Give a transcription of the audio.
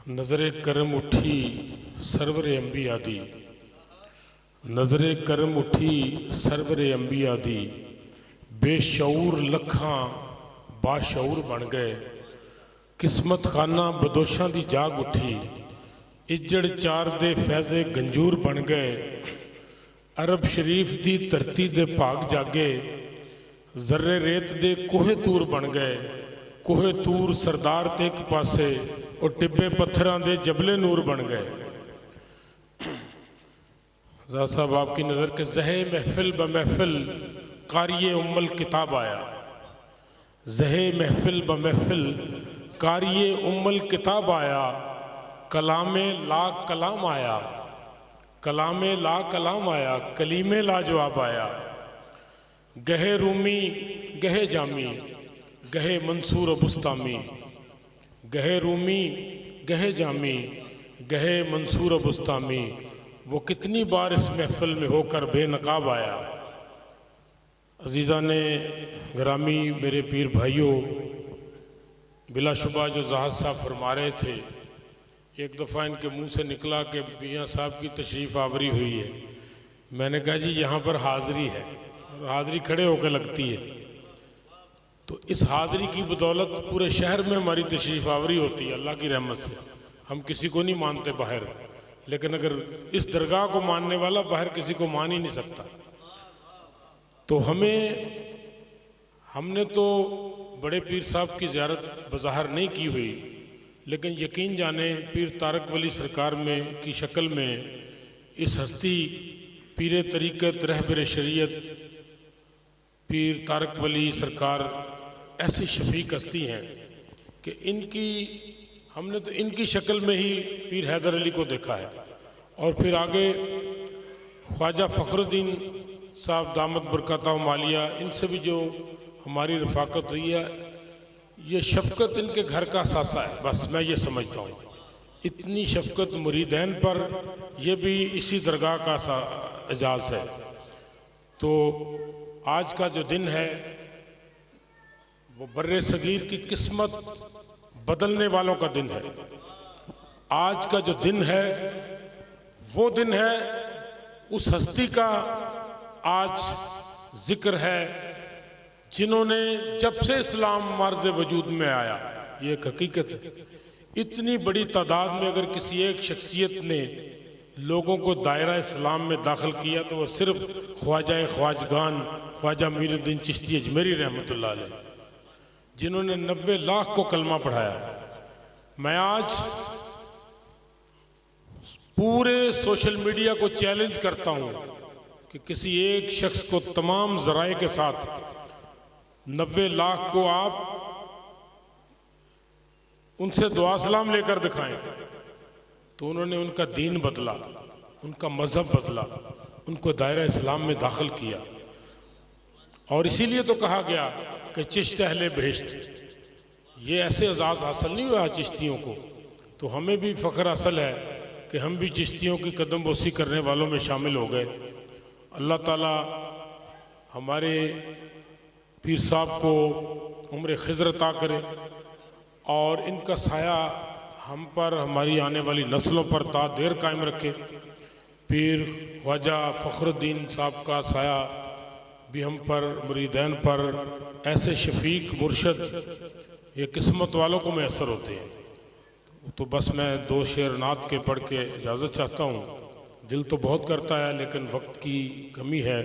نظر کرم اٹھی سرور انبیاء دی، نظر کرم اٹھی سرور انبیاء دی، بے شعور لکھاں باشعور بن گئے، قسمت خانہ بدوشاں دی جاگ اٹھی، اجڑ چار دے فیض گنجور بن گئے، عرب شریف دی دھرتی دے بھاگ جاگے، ذرے ریت دے کوہ تور بن گئے، کوہ تور سردار تے ایک پاسے اور ٹبے پتھراں دے جبل نور بن گئے۔ رضا صاحب آپ کی نظر کے زہے محفل بمحفل قاری ام الکتاب آیا، زہے محفل بمحفل قاری ام الکتاب آیا، کلام لا کلام آیا، کلام لا کلام آیا، کلیم لا جواب آیا، گہے رومی گہے جامی گہے منصور و بستامی، گہے رومی گہے جامی گہے منصور و بستامی، وہ کتنی بار اس محفل میں ہو کر بے نقاب آیا۔ عزیزان گرامی، میرے پیر بھائیوں، بلا شبہ جو زاہد صاحب فرما رہے تھے، ایک دفعہ ان کے منہ سے نکلا کہ میاں صاحب کی تشریف آوری ہوئی ہے۔ میں نے کہا جی یہاں پر حاضری ہے، اور حاضری کھڑے ہو کے لگتی ہے، تو اس حاضری کی بدولت پورے شہر میں ہماری تشریف آوری ہوتی ہے اللہ کی رحمت سے۔ ہم کسی کو نہیں مانتے باہر، لیکن اگر اس درگاہ کو ماننے والا باہر کسی کو مان ہی نہیں سکتا۔ تو ہم نے تو بڑے پیر صاحب کی زیارت بظاہر نہیں کی ہوئی، لیکن یقین جانیں پیر طارق ولی سرکار میں کی شکل میں اس ہستی پیر طریقت رہبر شریعت پیر طارق ولی سرکار ایسی شفیق ہستی ہیں کہ ہم نے تو ان کی شکل میں ہی پیر حیدر علی کو دیکھا ہے، اور پھر آگے خواجہ فخر الدین صاحب دامت برکاتہ مالیہ، ان سے بھی جو ہماری رفاقت ہوئی ہے، یہ شفقت ان کے گھر کا اثاثہ ہے، بس میں یہ سمجھتا ہوں۔ اتنی شفقت مریدین پر، یہ بھی اسی درگاہ کا اعزاز ہے۔ تو آج کا جو دن ہے وہ بر صغیر کی قسمت بدلنے والوں کا دن ہے۔ آج کا جو دن ہے وہ دن ہے اس ہستی کا آج ذکر ہے جنہوں نے جب سے اسلام مرز وجود میں آیا، یہ ایک حقیقت ہے، اتنی بڑی تعداد میں اگر کسی ایک شخصیت نے لوگوں کو دائرہ اسلام میں داخل کیا تو وہ صرف خواجہ خواجگان خواجہ میر الدین چشتی اجمیری رحمۃ اللہ علیہ، جنہوں نے 90 لاکھ کو کلمہ پڑھایا۔ میں آج پورے سوشل میڈیا کو چیلنج کرتا ہوں کہ کسی ایک شخص کو تمام ذرائع کے ساتھ 90 لاکھ کو آپ ان سے دعا سلام لے کر دکھائیں، تو انہوں نے ان کا دین بدلا، ان کا مذہب بدلا، ان کو دائرہ اسلام میں داخل کیا۔ اور اسی لیے تو کہا گیا کہ چشت اہل بہشت، یہ ایسے اعزاز حاصل نہیں ہوا چشتیوں کو، تو ہمیں بھی فخر حاصل ہے کہ ہم بھی چشتیوں کی قدم بوسی کرنے والوں میں شامل ہو گئے۔ اللہ تعالیٰ ہمارے پیر صاحب کو عمر خضر عطا کرے، اور ان کا سایہ ہم پر، ہماری آنے والی نسلوں پر تا دیر قائم رکھے۔ پیر خواجہ فخر الدین صاحب کا سایہ بھی ہم پر، مریدین پر، ایسے شفیق مرشد یہ قسمت والوں کو میسر ہوتے ہیں۔ تو بس میں 2 شعر نعت کے پڑھ کے اجازت چاہتا ہوں، دل تو بہت کرتا ہے لیکن وقت کی کمی ہے۔